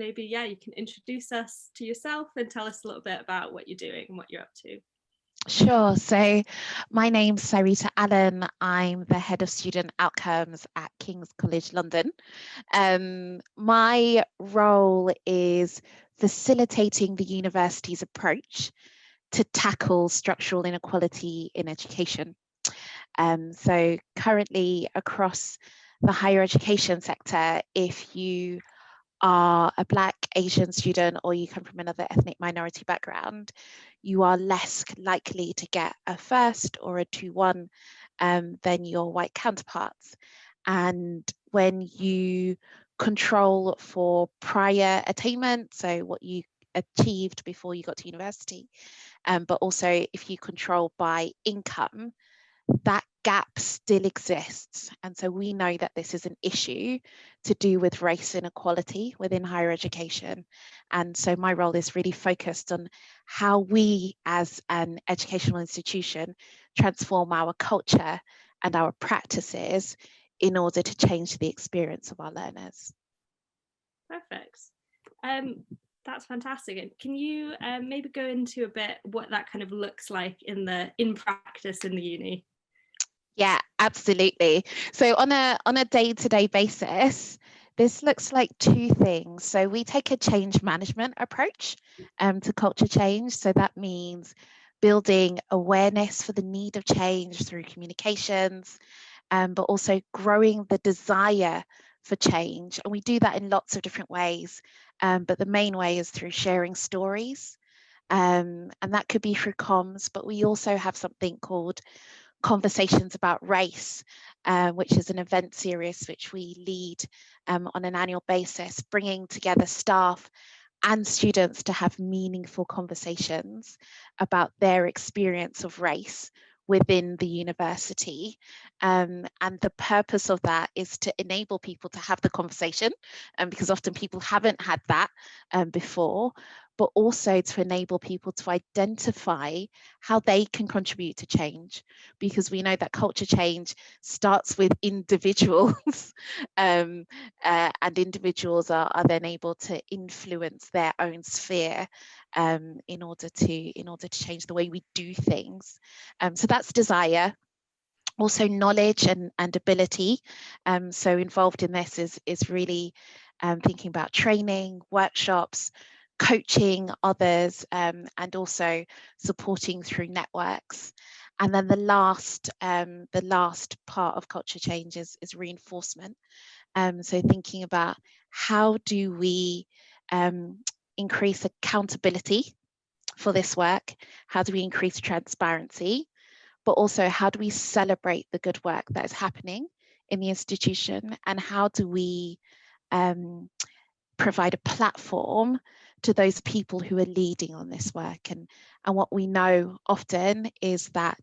maybe, yeah, you can introduce us to yourself and tell us a little bit about what you're doing and what you're up to. Sure. So my name's Syreeta Allen. I'm the head of student outcomes at King's College London. My role is facilitating the university's approach to tackle structural inequality in education. So currently across the higher education sector, if you are a Black, Asian student, or you come from another ethnic minority background, you are less likely to get a first or a 2-1 than your white counterparts. And when you control for prior attainment, so what you achieved before you got to university, but also if you control by income, that gap still exists. And so we know that this is an issue to do with race inequality within higher education. And so my role is really focused on how we as an educational institution transform our culture and our practices in order to change the experience of our learners. Perfect. That's fantastic. And can you maybe go into a bit what that kind of looks like in practice in the uni? Yeah, absolutely. So on a day-to-day basis, this looks like two things. So we take a change management approach to culture change. So that means building awareness for the need of change through communications, but also growing the desire for change. And we do that in lots of different ways. But the main way is through sharing stories. And that could be through comms, but we also have something called Conversations About Race, which is an event series which we lead on an annual basis, bringing together staff and students to have meaningful conversations about their experience of race within the university. And the purpose of that is to enable people to have the conversation, because often people haven't had that before, but also to enable people to identify how they can contribute to change, because we know that culture change starts with individuals, and individuals are then able to influence their own sphere in order to change the way we do things. So that's desire. Also knowledge and ability. So involved in this is really thinking about training, workshops, coaching others, and also supporting through networks. And then the last part of culture change is reinforcement. So thinking about how do we increase accountability for this work? How do we increase transparency? But also how do we celebrate the good work that is happening in the institution? And how do we provide a platform to those people who are leading on this work? And what we know often is that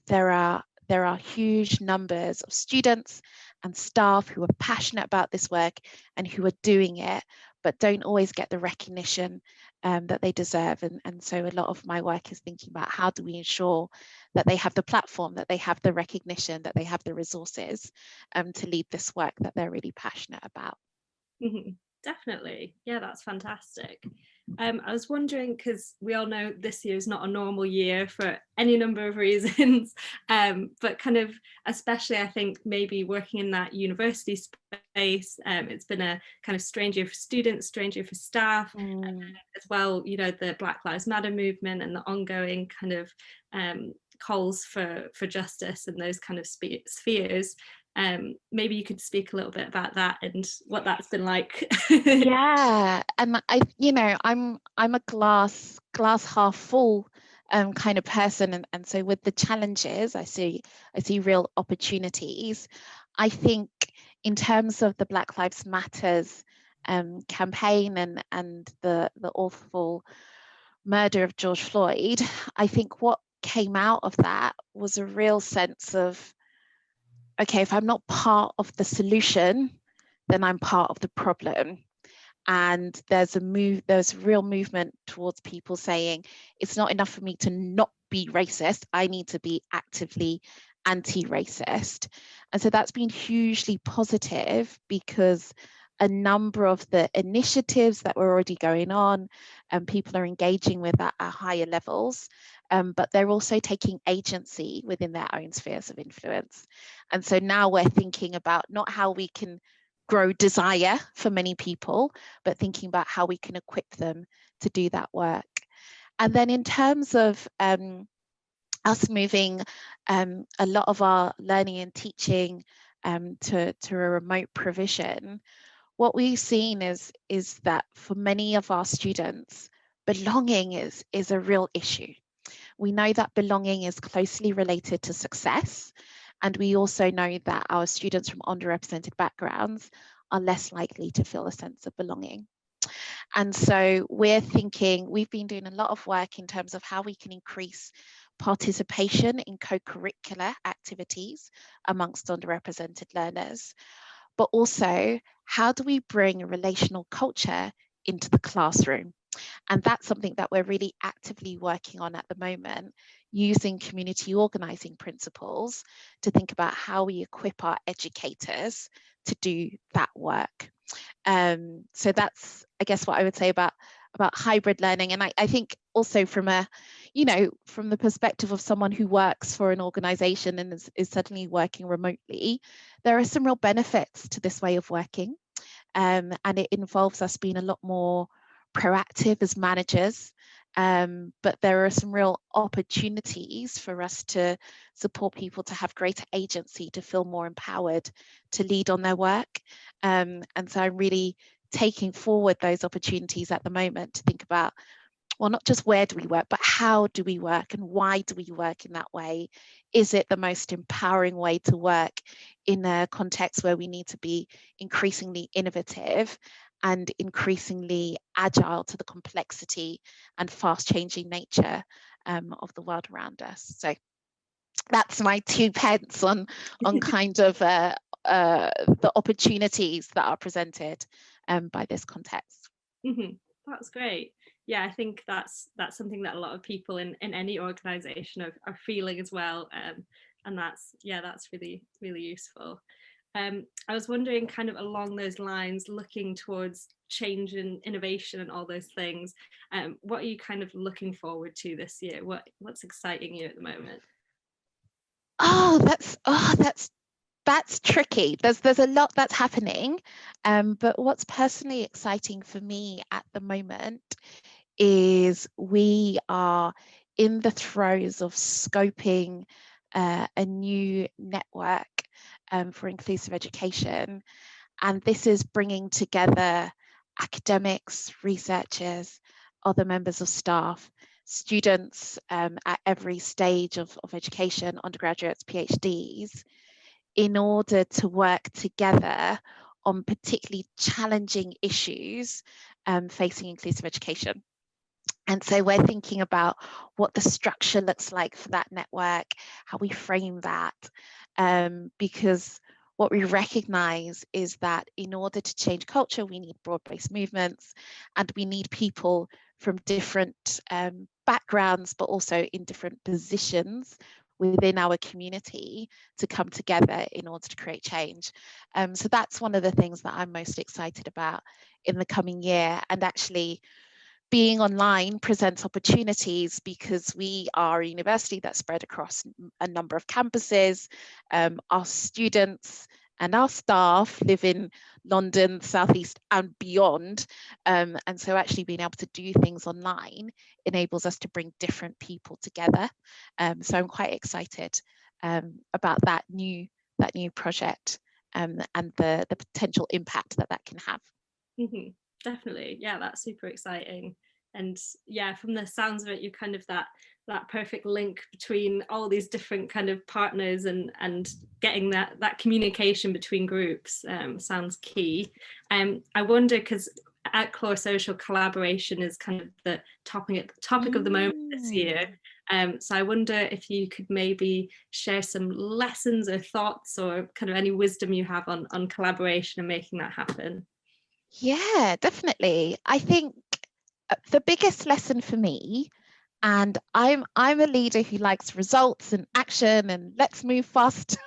there are huge numbers of students and staff who are passionate about this work and who are doing it, but don't always get the recognition that they deserve. And so a lot of my work is thinking about how do we ensure that they have the platform, that they have the recognition, that they have the resources to lead this work that they're really passionate about. Mm-hmm. Definitely. Yeah, that's fantastic. I was wondering, because we all know this year is not a normal year for any number of reasons, but kind of especially I think maybe working in that university space, it's been a kind of strange year for students, strange year for staff, as well, you know, the Black Lives Matter movement and the ongoing kind of calls for justice and those kind of spheres. Maybe you could speak a little bit about that and what that's been like. Yeah, and I'm a glass half full kind of person, and so with the challenges I see real opportunities. I think in terms of the Black Lives Matters campaign and the awful murder of George Floyd, I think what came out of that was a real sense of, okay, if I'm not part of the solution, then I'm part of the problem. And there's a real movement towards people saying it's not enough for me to not be racist, I need to be actively anti-racist. And so that's been hugely positive, because a number of the initiatives that were already going on, and people are engaging with that at higher levels, but they're also taking agency within their own spheres of influence. And so now we're thinking about not how we can grow desire for many people, but thinking about how we can equip them to do that work. And then in terms of us moving a lot of our learning and teaching to a remote provision, what we've seen is that for many of our students, belonging is a real issue. We know that belonging is closely related to success, and we also know that our students from underrepresented backgrounds are less likely to feel a sense of belonging. And so we've been doing a lot of work in terms of how we can increase participation in co-curricular activities amongst underrepresented learners, but also how do we bring a relational culture into the classroom? And that's something that we're really actively working on at the moment, using community organising principles to think about how we equip our educators to do that work. So that's, I guess, what I would say about hybrid learning. And I think also from the perspective of someone who works for an organisation and is suddenly working remotely, there are some real benefits to this way of working. And it involves us being a lot more proactive as managers, but there are some real opportunities for us to support people to have greater agency, to feel more empowered, to lead on their work. And so I'm really taking forward those opportunities at the moment to think about, well, not just where do we work, but how do we work and why do we work in that way? Is it the most empowering way to work in a context where we need to be increasingly innovative and increasingly agile to the complexity and fast changing nature of the world around us? So that's my 2 pence on kind of the opportunities that are presented by this context. Mm-hmm. That's great. Yeah, I think that's something that a lot of people in any organisation are feeling as well, and that's really, really useful. I was wondering, kind of along those lines, looking towards change and innovation and all those things, what are you kind of looking forward to this year? What's exciting you at the moment? That's tricky. There's a lot that's happening, but what's personally exciting for me at the moment is we are in the throes of scoping a new network for inclusive education, and this is bringing together academics, researchers, other members of staff, students at every stage of education, undergraduates, PhDs, in order to work together on particularly challenging issues facing inclusive education. And so we're thinking about what the structure looks like for that network, how we frame that, because what we recognize is that in order to change culture, we need broad-based movements, and we need people from different backgrounds, but also in different positions within our community to come together in order to create change. So that's one of the things that I'm most excited about in the coming year. And actually, being online presents opportunities because we are a university that's spread across a number of campuses. Our students and our staff live in London, Southeast and beyond. And so actually being able to do things online enables us to bring different people together. So I'm quite excited about that new project and the potential impact that can have. Mm-hmm. Definitely, yeah, that's super exciting. And yeah, from the sounds of it, you're kind of that perfect link between all these different kind of partners, and getting that communication between groups sounds key. I wonder, because at Clore Social, collaboration is kind of the topic of the moment this year. So I wonder if you could maybe share some lessons or thoughts or kind of any wisdom you have on collaboration and making that happen. Yeah, definitely. I think the biggest lesson for me, and I'm a leader who likes results and action and let's move fast.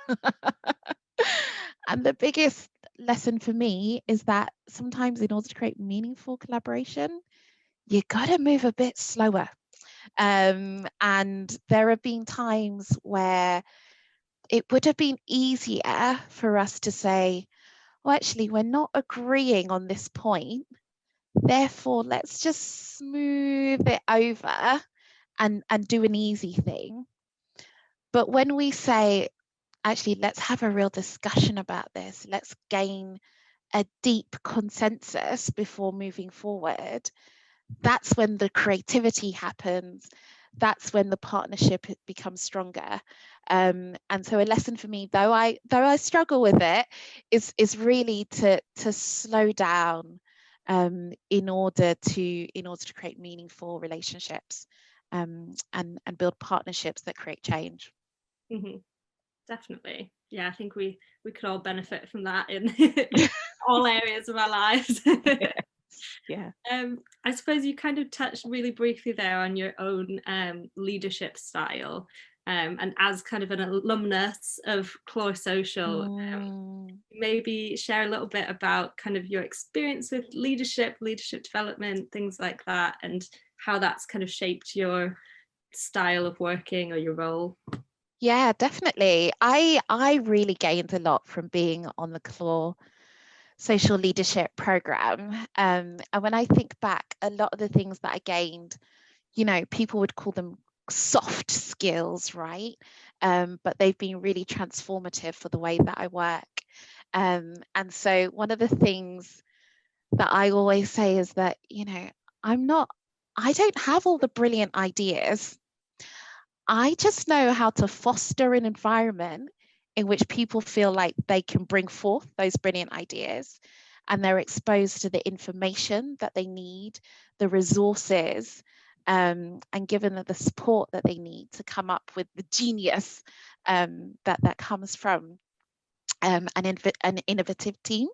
And the biggest lesson for me is that sometimes in order to create meaningful collaboration, you got to move a bit slower. And there have been times where it would have been easier for us to say, well, actually, we're not agreeing on this point. Therefore, let's just smooth it over and do an easy thing. But when we say, actually, let's have a real discussion about this, let's gain a deep consensus before moving forward, that's when the creativity happens. That's when the partnership becomes stronger. And so a lesson for me, though I struggle with it, is really to slow down in order to create meaningful relationships and build partnerships that create change. Mm-hmm. Definitely. Yeah, I think we could all benefit from that in all areas of our lives. Yeah. I suppose you kind of touched really briefly there on your own leadership style. And as kind of an alumnus of Clore Social, maybe share a little bit about kind of your experience with leadership development, things like that, and how that's kind of shaped your style of working or your role. Yeah, definitely. I really gained a lot from being on the Clore Social Leadership Program. And when I think back, a lot of the things that I gained, people would call them soft skills, right? But they've been really transformative for the way that I work. And so one of the things that I always say is that, I don't have all the brilliant ideas. I just know how to foster an environment in which people feel like they can bring forth those brilliant ideas and they're exposed to the information that they need, the resources, and given the support that they need to come up with the genius that comes from an innovative team.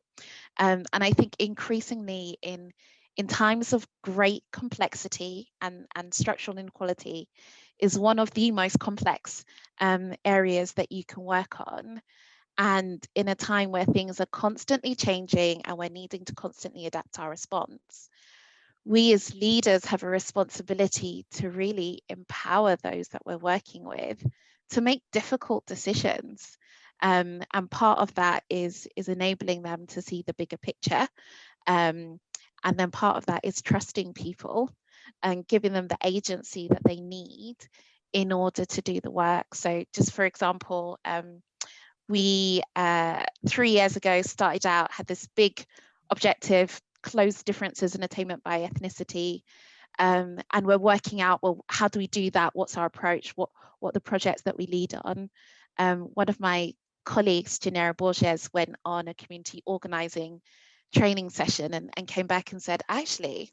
And I think increasingly in times of great complexity and structural inequality is one of the most complex areas that you can work on. And in a time where things are constantly changing and we're needing to constantly adapt our response, we as leaders have a responsibility to really empower those that we're working with to make difficult decisions. And part of that is enabling them to see the bigger picture. And then part of that is trusting people and giving them the agency that they need in order to do the work. So just for example, we 3 years ago started out, had this big objective, close differences in attainment by ethnicity. And we're working out, well, how do we do that? What's our approach? What are the projects that we lead on? One of my colleagues, Janera Borges, went on a community organizing training session and came back and said, actually,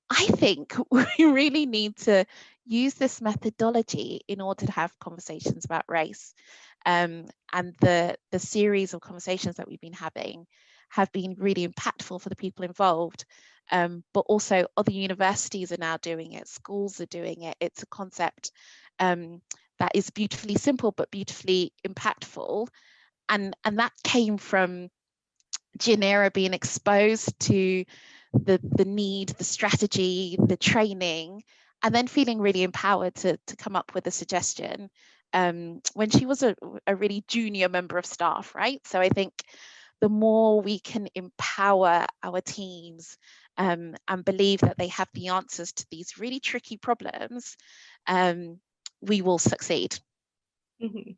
I think we really need to use this methodology in order to have conversations about race. And the series of conversations that we've been having have been really impactful for the people involved. But also other universities are now doing it, schools are doing it. It's a concept that is beautifully simple, but beautifully impactful. And that came from Janera being exposed to the need, the strategy, the training, and then feeling really empowered to come up with a suggestion when she was a really junior member of staff, right? So I think the more we can empower our teams and believe that they have the answers to these really tricky problems, we will succeed. Mm-hmm.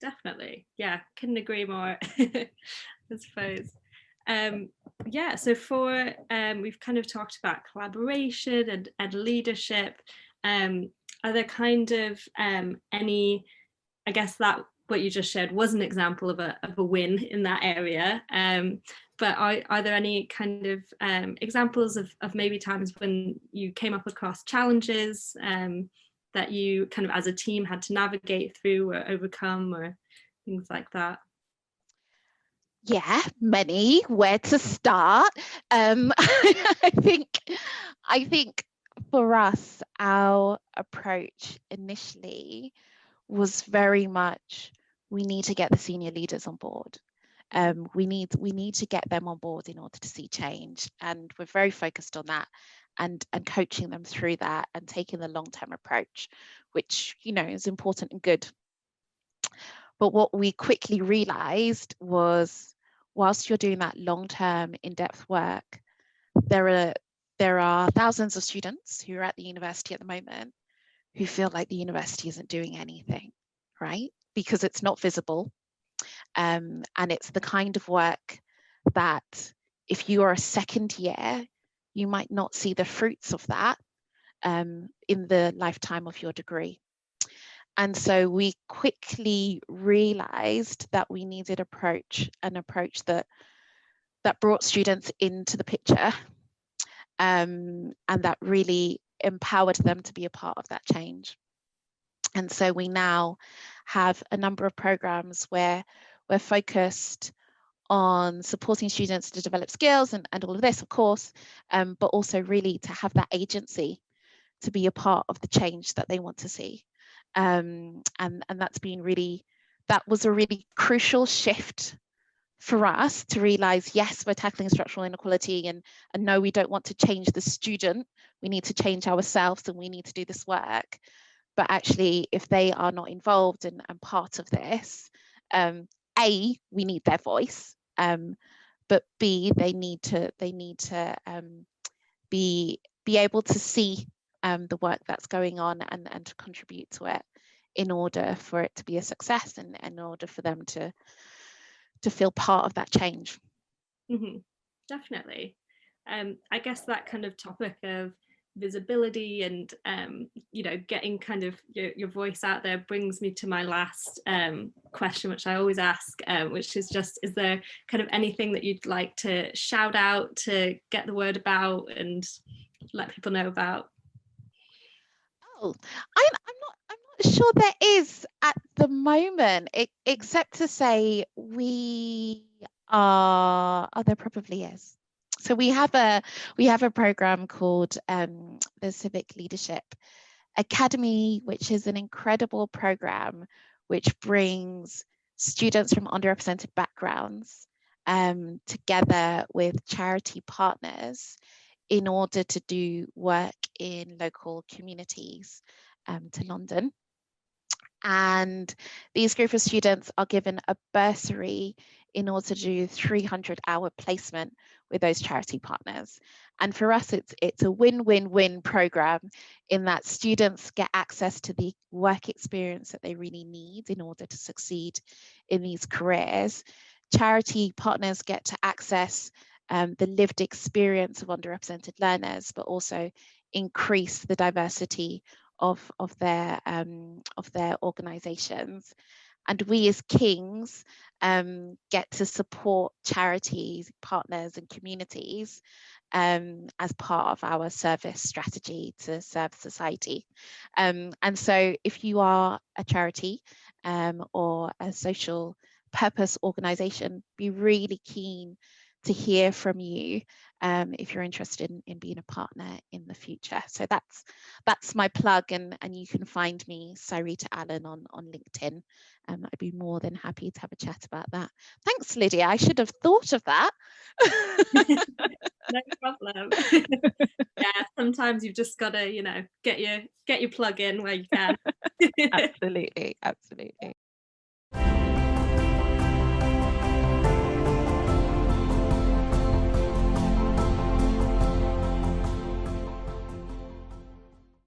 Definitely. Yeah, couldn't agree more, I suppose. Yeah, so for we've kind of talked about collaboration and leadership. Are there kind of any, I guess that what you just shared was an example of a win in that area. But are there any kind of examples of maybe times when you came up across challenges that you kind of as a team had to navigate through or overcome or things like that? Yeah, many. Where to start? I think for us, our approach initially was very much we need to get the senior leaders on board. we need to get them on board in order to see change, and we're very focused on that, and coaching them through that and taking the long-term approach, which, you know, is important and good. But what we quickly realized was, whilst you're doing that long-term in-depth work, there are thousands of students who are at the university at the moment who feel like the university isn't doing anything, right? Because it's not visible. And it's the kind of work that if you are a second year, you might not see the fruits of that in the lifetime of your degree. And so we quickly realized that we needed an approach that brought students into the picture, and that really empowered them to be a part of that change. And so we now have a number of programs where we're focused on supporting students to develop skills and all of this, of course, but also really to have that agency to be a part of the change that they want to see. And that was a really crucial shift for us to realize, yes, we're tackling structural inequality, and no, we don't want to change the student. We need to change ourselves, and we need to do this work. But actually, if they are not involved and part of this, A, we need their voice, but B, they need to be able to see the work that's going on and to contribute to it in order for it to be a success, and in order for them to feel part of that change. Mm-hmm. Definitely. I guess that kind of topic of visibility and you know, getting kind of your voice out there brings me to my last question, which I always ask, which is just, is there kind of anything that you'd like to shout out to get the word about and let people know about? Oh, I'm not sure there is at the moment, except to say we are. Oh, there probably is. So we have a program called the Civic Leadership Academy, which is an incredible program which brings students from underrepresented backgrounds together with charity partners in order to do work in local communities to London. And these group of students are given a bursary in order to do 300-hour placement with those charity partners. And for us, it's a win-win-win program, in that students get access to the work experience that they really need in order to succeed in these careers. Charity partners get to access the lived experience of underrepresented learners, but also increase the diversity of their organizations. And we as Kings get to support charities, partners and communities as part of our service strategy to serve society. And so if you are a charity or a social purpose organization, be really keen to hear from you if you're interested in being a partner in the future. So that's my plug, and you can find me, Syreeta Allen, on LinkedIn. I'd be more than happy to have a chat about that. Thanks, Lydia. I should have thought of that. No problem. Yeah, sometimes you've just got to, you know, get your plug in where you can. Absolutely.